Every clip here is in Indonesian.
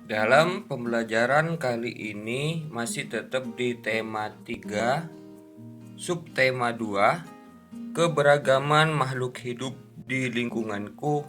Dalam pembelajaran kali ini masih tetap di tema 3, subtema 2, keberagaman makhluk hidup di lingkunganku,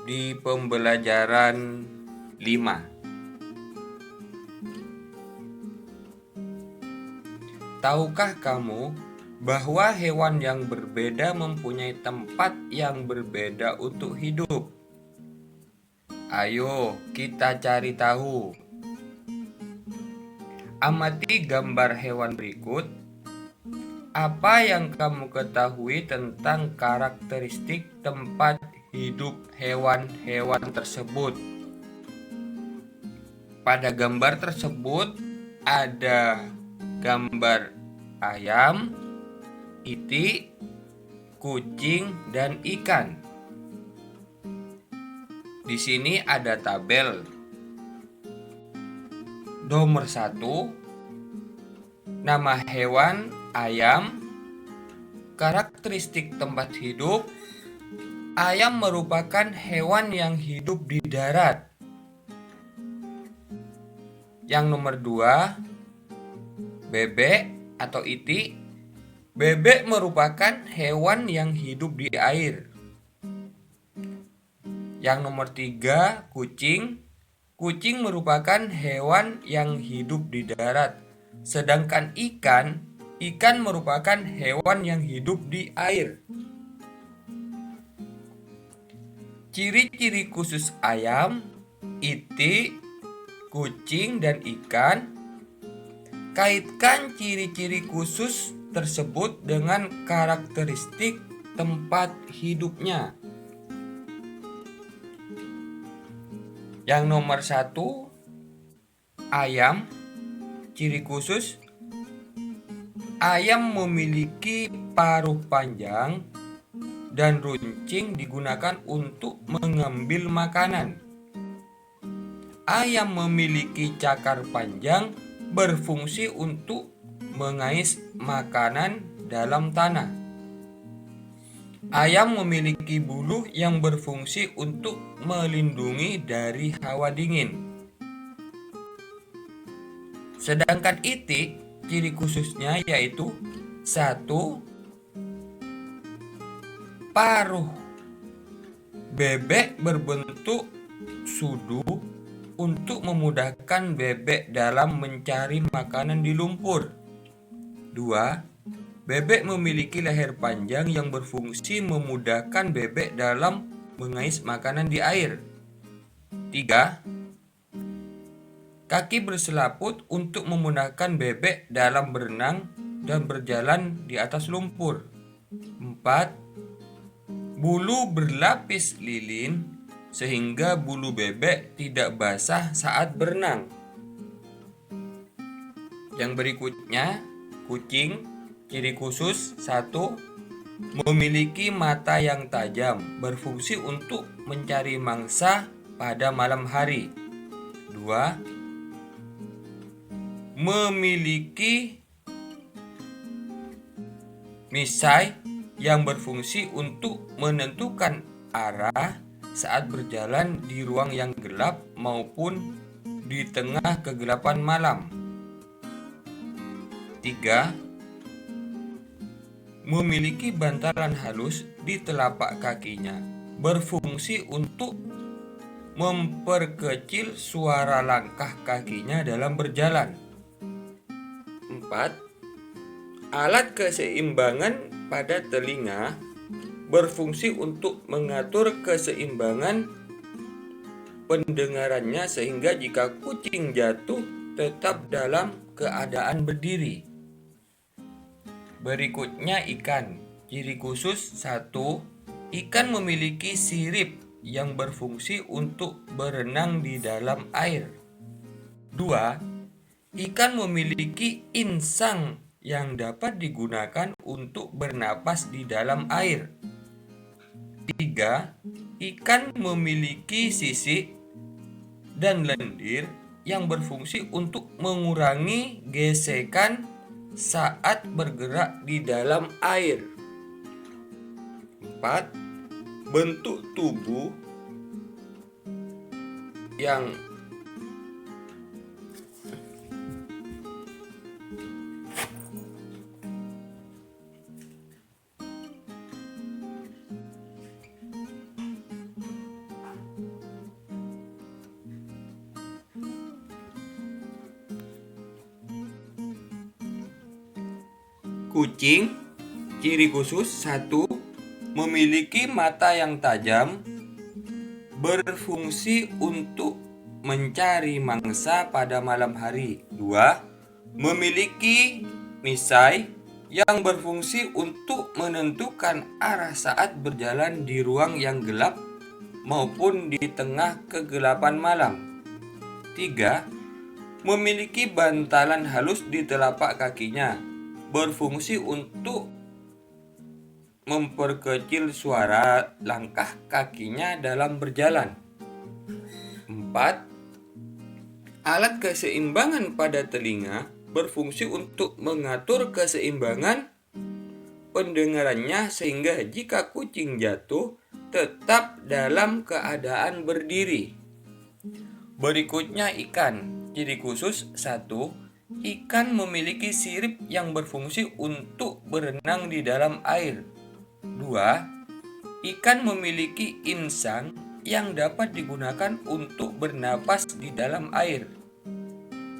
di pembelajaran 5. Tahukah kamu bahwa hewan yang berbeda mempunyai tempat yang berbeda untuk hidup? Ayo kita cari tahu. Amati gambar hewan berikut. Apa yang kamu ketahui tentang karakteristik tempat hidup hewan-hewan tersebut? Pada gambar tersebut ada gambar ayam, itik, kucing, dan ikan. Di sini ada tabel. Nomor 1, nama hewan ayam. Karakteristik tempat hidup. Ayam merupakan hewan yang hidup di darat. Yang nomor 2, bebek atau itik. Bebek merupakan hewan yang hidup di air. Yang nomor 3, kucing. Kucing merupakan hewan yang hidup di darat. Sedangkan ikan merupakan hewan yang hidup di air. Ciri-ciri khusus ayam, itik, kucing, dan ikan. Kaitkan ciri-ciri khusus tersebut dengan karakteristik tempat hidupnya. Yang nomor 1, ayam. Ciri khusus, ayam memiliki paruh panjang dan runcing digunakan untuk mengambil makanan. Ayam memiliki cakar panjang berfungsi untuk mengais makanan dalam tanah. Ayam memiliki bulu yang berfungsi untuk melindungi dari hawa dingin. Sedangkan itik, ciri khususnya yaitu 1, paruh bebek berbentuk sudu untuk memudahkan bebek dalam mencari makanan di lumpur. 2, bebek memiliki leher panjang yang berfungsi memudahkan bebek dalam mengais makanan di air. 3, kaki berselaput untuk memudahkan bebek dalam berenang dan berjalan di atas lumpur. 4, bulu berlapis lilin sehingga bulu bebek tidak basah saat berenang. Yang berikutnya, kucing. Ciri khusus 1, memiliki mata yang tajam, berfungsi untuk mencari mangsa pada malam hari. 2, memiliki misai yang berfungsi untuk menentukan arah saat berjalan di ruang yang gelap maupun di tengah kegelapan malam. 3, memiliki bantalan halus di telapak kakinya, berfungsi untuk memperkecil suara langkah kakinya dalam berjalan. 4, alat keseimbangan pada telinga berfungsi untuk mengatur keseimbangan pendengarannya sehingga jika kucing jatuh tetap dalam keadaan berdiri. Berikutnya ikan. Ciri khusus 1, ikan memiliki sirip yang berfungsi untuk berenang di dalam air. 2, ikan memiliki insang yang dapat digunakan untuk bernapas di dalam air. 3, ikan memiliki sisik dan lendir yang berfungsi untuk mengurangi gesekan saat bergerak di dalam air. 4, bentuk tubuh yang kucing, ciri khusus 1. Memiliki mata yang tajam, berfungsi untuk mencari mangsa pada malam hari. 2. Memiliki misai yang berfungsi untuk menentukan arah saat berjalan di ruang yang gelap maupun di tengah kegelapan malam. 3. Memiliki bantalan halus di telapak kakinya, berfungsi untuk memperkecil suara langkah kakinya dalam berjalan. 4. Alat keseimbangan pada telinga berfungsi untuk mengatur keseimbangan pendengarannya sehingga jika kucing jatuh tetap dalam keadaan berdiri. Berikutnya ikan. Ciri khusus 1. Ikan memiliki sirip yang berfungsi untuk berenang di dalam air. 2. Ikan memiliki insang yang dapat digunakan untuk bernapas di dalam air.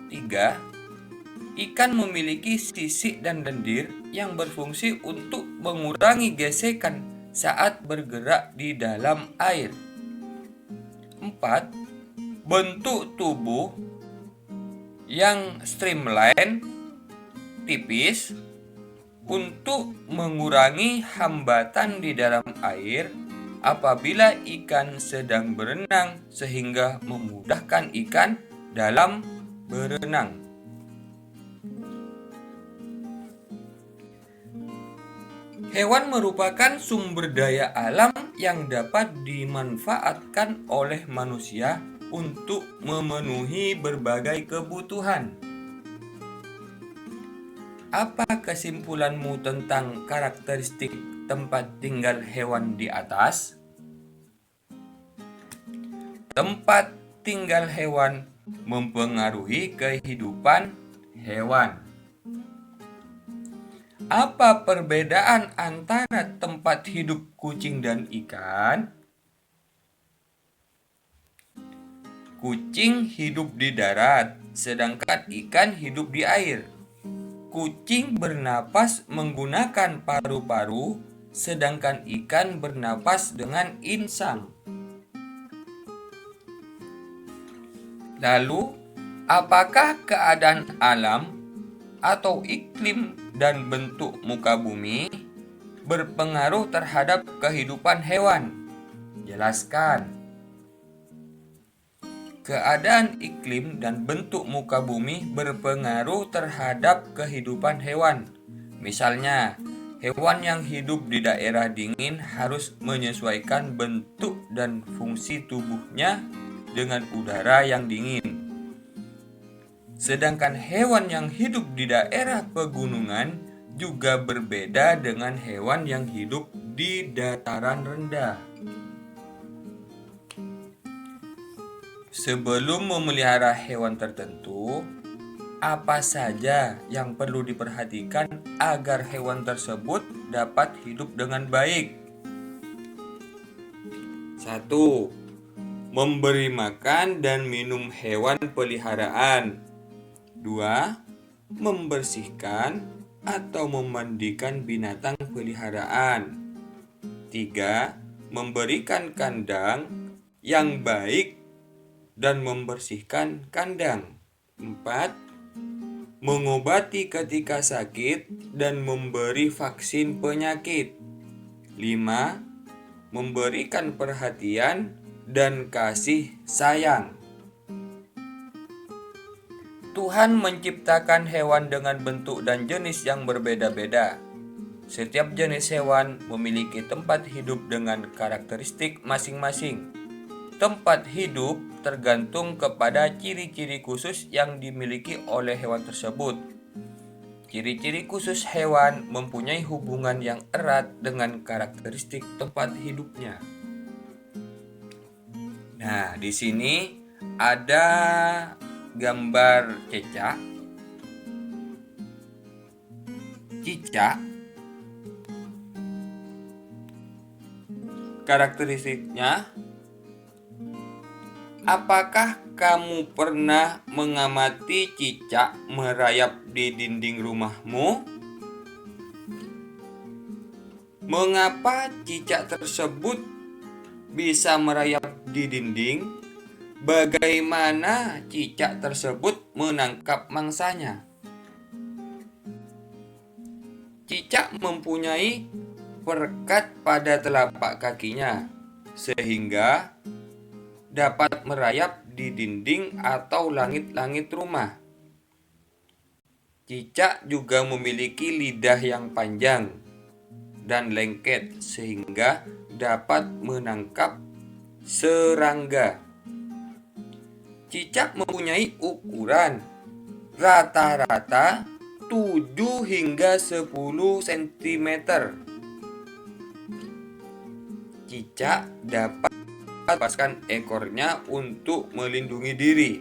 3. Ikan memiliki sisik dan lendir yang berfungsi untuk mengurangi gesekan saat bergerak di dalam air. 4. Bentuk tubuh yang streamline, tipis, untuk mengurangi hambatan di dalam air apabila ikan sedang berenang sehingga memudahkan ikan dalam berenang. Hewan merupakan sumber daya alam yang dapat dimanfaatkan oleh manusia untuk memenuhi berbagai kebutuhan. Apa kesimpulanmu tentang karakteristik tempat tinggal hewan di atas? Tempat tinggal hewan mempengaruhi kehidupan hewan. Apa perbedaan antara tempat hidup kucing dan ikan? Kucing hidup di darat, sedangkan ikan hidup di air. Kucing bernapas menggunakan paru-paru, sedangkan ikan bernapas dengan insang. Lalu, apakah keadaan alam atau iklim dan bentuk muka bumi berpengaruh terhadap kehidupan hewan? Jelaskan. Keadaan iklim dan bentuk muka bumi berpengaruh terhadap kehidupan hewan. Misalnya, hewan yang hidup di daerah dingin harus menyesuaikan bentuk dan fungsi tubuhnya dengan udara yang dingin. Sedangkan hewan yang hidup di daerah pegunungan juga berbeda dengan hewan yang hidup di dataran rendah. Sebelum memelihara hewan tertentu, apa saja yang perlu diperhatikan agar hewan tersebut dapat hidup dengan baik? 1. Memberi makan dan minum hewan peliharaan. 2. Membersihkan atau memandikan binatang peliharaan. 3. Memberikan kandang yang baik dan membersihkan kandang. 4. Mengobati ketika sakit dan memberi vaksin penyakit. 5. Memberikan perhatian dan kasih sayang. Tuhan menciptakan hewan dengan bentuk dan jenis yang berbeda-beda. Setiap jenis hewan memiliki tempat hidup dengan karakteristik masing-masing. Tempat hidup tergantung kepada ciri-ciri khusus yang dimiliki oleh hewan tersebut. Ciri-ciri khusus hewan mempunyai hubungan yang erat dengan karakteristik tempat hidupnya. Nah, di sini ada gambar cicak. Karakteristiknya, apakah kamu pernah mengamati cicak merayap di dinding rumahmu? Mengapa cicak tersebut bisa merayap di dinding? Bagaimana cicak tersebut menangkap mangsanya? Cicak mempunyai perekat pada telapak kakinya, sehingga dapat merayap di dinding atau langit-langit rumah. Cicak juga memiliki lidah yang panjang dan lengket, sehingga dapat menangkap serangga. Cicak mempunyai ukuran rata-rata 7 hingga 10 cm. Cicak dapat melepaskan ekornya untuk melindungi diri.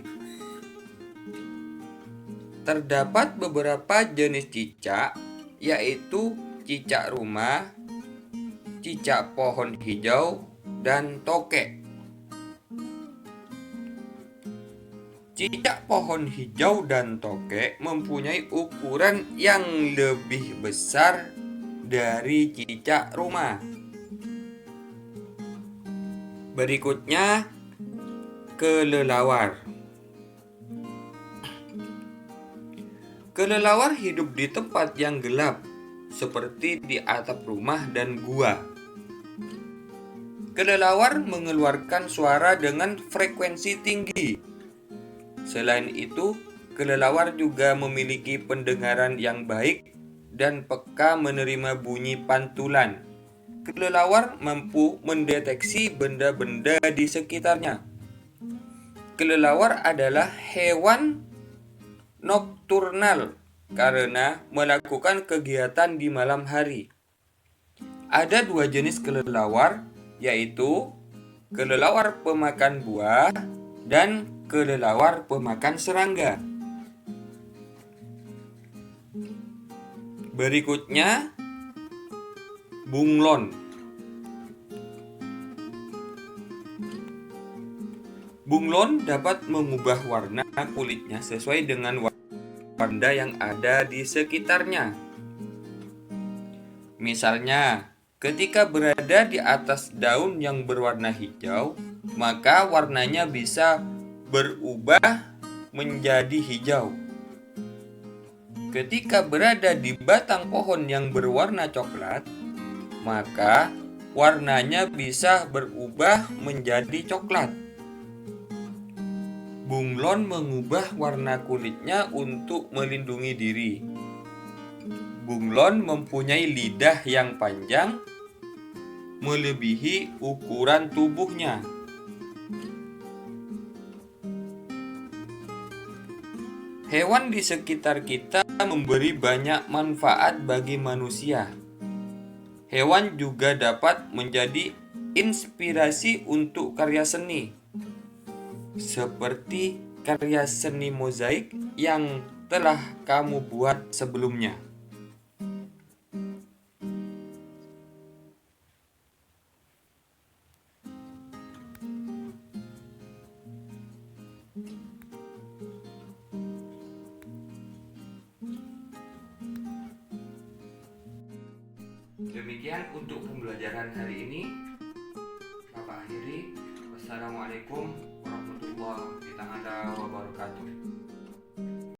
Terdapat beberapa jenis cicak, yaitu cicak rumah, cicak pohon hijau, dan tokek. Cicak pohon hijau dan tokek mempunyai ukuran yang lebih besar dari cicak rumah. Berikutnya, kelelawar. Kelelawar hidup di tempat yang gelap, seperti di atap rumah dan gua. Kelelawar mengeluarkan suara dengan frekuensi tinggi. Selain itu, kelelawar juga memiliki pendengaran yang baik dan peka menerima bunyi pantulan. Kelelawar mampu mendeteksi benda-benda di sekitarnya. Kelelawar adalah hewan nokturnal karena melakukan kegiatan di malam hari. Ada 2 jenis kelelawar, yaitu kelelawar pemakan buah dan kelelawar pemakan serangga. Berikutnya, bunglon. Bunglon dapat mengubah warna kulitnya sesuai dengan warna yang ada di sekitarnya. Misalnya, ketika berada di atas daun yang berwarna hijau, maka warnanya bisa berubah menjadi hijau. Ketika berada di batang pohon yang berwarna coklat, maka warnanya bisa berubah menjadi coklat. Bunglon mengubah warna kulitnya untuk melindungi diri. Bunglon mempunyai lidah yang panjang melebihi ukuran tubuhnya. Hewan di sekitar kita memberi banyak manfaat bagi manusia. Hewan juga dapat menjadi inspirasi untuk karya seni, seperti karya seni mozaik yang telah kamu buat sebelumnya. Demikian untuk pembelajaran hari ini. Bapak akhiri. Wassalamualaikum warahmatullahi wabarakatuh.